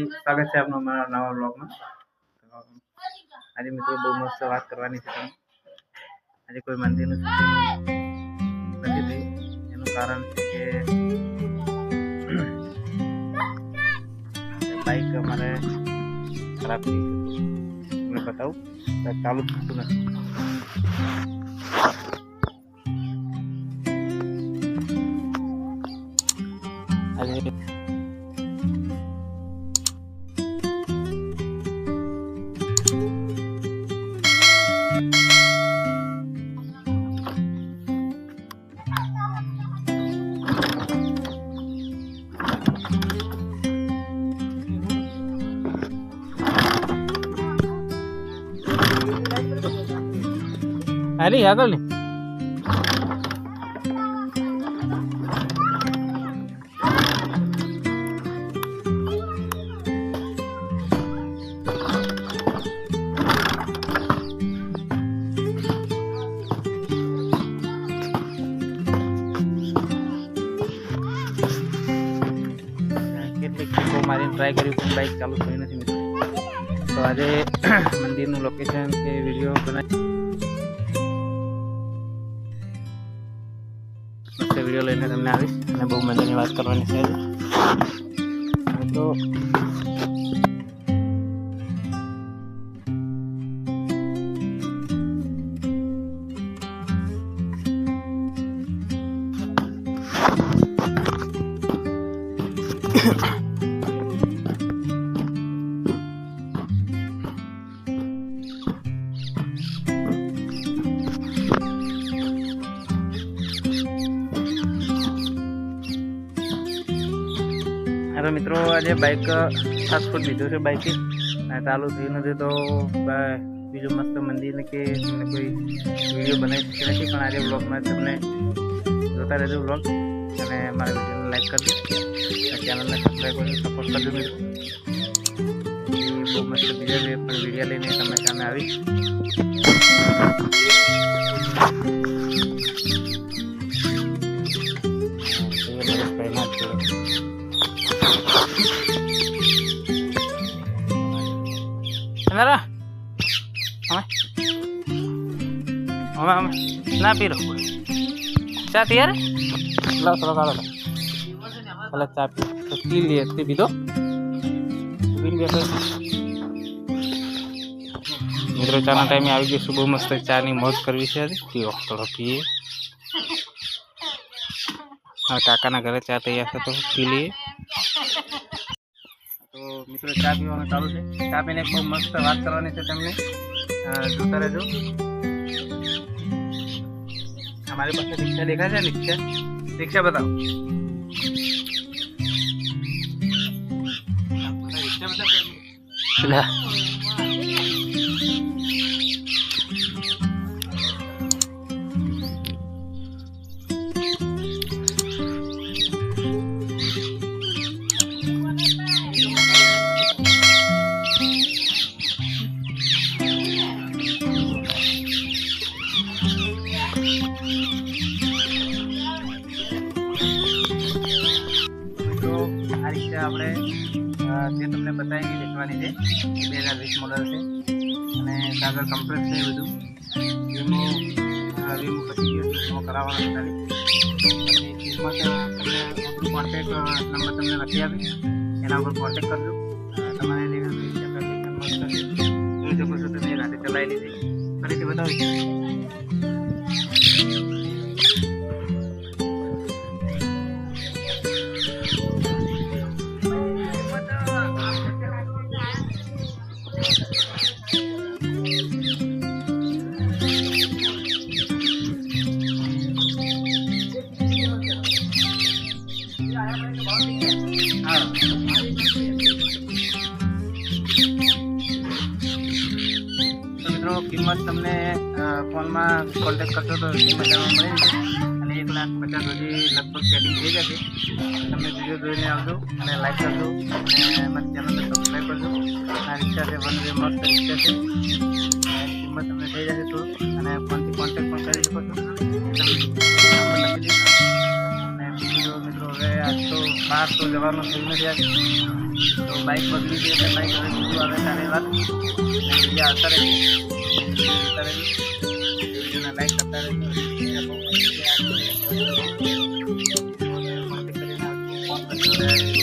स्वागत है आपनो मारा नवा ब्लॉग में। आज मित्रों बहुत मस्त बात करवानी है। आज कोई मंदिर में नहीं थी, एनु कारण है कि बाइक हमारे खराब थी। मैं बताऊं चालू थी अरे आगल नहीं ट्राय करी बाइक चालू थी नहीं मित्रों। तो आज मंदिर लोकेशन के वीडियो बना वीडियो लेने तमने आवीश અને બહુ મજાની વાત કરવાની છે। તો अरे मित्रों आज बाइक 7 फूट लीधो है बाइक चालू थी नहीं तो बीजू मस्त मंदिर के कोई वीडियो बनाई शकी नहीं पण आज ब्लॉग में तमने जोता रहो ब्लॉग और मारा वीडियो ने लाइक कर दो चैनल ने सब्सक्राइब कर सपोर्ट कर दो मित्रों। बहुत मस्त बीजा वीडियो लईने तमने सामे आवीश। ना पी लो चा तैयार ला थोड़ा काढ़ो पहले चा पी लिए पी दो मित्रों चा टाइम आ गई सुबह मस्त चा नी मौज करवी है पीओ थोड़ा पीए। हाँ काका ना घरे चा तैयार है तो पी लिए। तो मित्रों चा पीवा चालू है। चा पीने खूब मस्त बात करवानी है तमने जोता रहो। हमारे पास रिक्शा देखा है रिक्शा रिक्शा बताओ रिक्शा बताओ આપણે જે તમને બતાવી વેચવાની છે 2020 મોડલ છે અને કાગળ કમ્પ્લીટ છે બધું વીમો પછી વીમો કરાવવાનો ખાલી અને કિંમત તમને કોન્ટેક્ટ નંબર તમને લખી આપી એના ઉપર કોન્ટેક્ટ કરજો। તમારે જોઈ શકો છો તમે રાતે ચલાવી લીધી ફરીથી બતાવી किंमत तमने फोन में कॉन्टेक्ट करशो तो किंमत जाणवा मळी जशे अने 1,50,000 लगभग सेटिंग थई जशे। तमने वीडियो जोईने आवजो अने लाइक करजो अने मारी चैनल ने सब्सक्राइब करजो। आ रिक्शा छे वन वे मस्त रिक्शा छे किंमत तमने थई जशे तो अने फोन थी कॉन्टेक्ट पण करी शको छो। नंबर लखी दीधो अने बीजो मित्रों हवे आज तो 12 तो जवानो थई नथी आज તો બાઇક બગડી ગઈ એટલે બાઇક હવે બીજું આવે ત્યારે વાત બીજા આવતા રહેશે વિડીયોને લાઈક કરતા રહેજો ફોન કરી